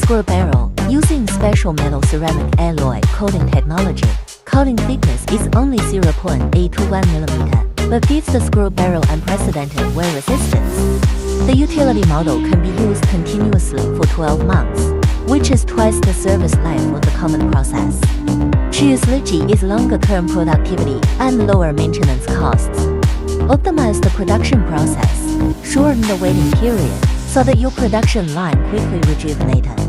screw barrel, using special metal ceramic alloy coating technology. Coating thickness is only 0.821 mm, but gives the screw barrel unprecedented wear resistance. The utility model can be used continuously for 12 months, which is twice the service life of the common process. Choosology is longer-term productivity and lower maintenance costs. Optimize the production process, shorten the waiting period, so that your production line quickly rejuvenated.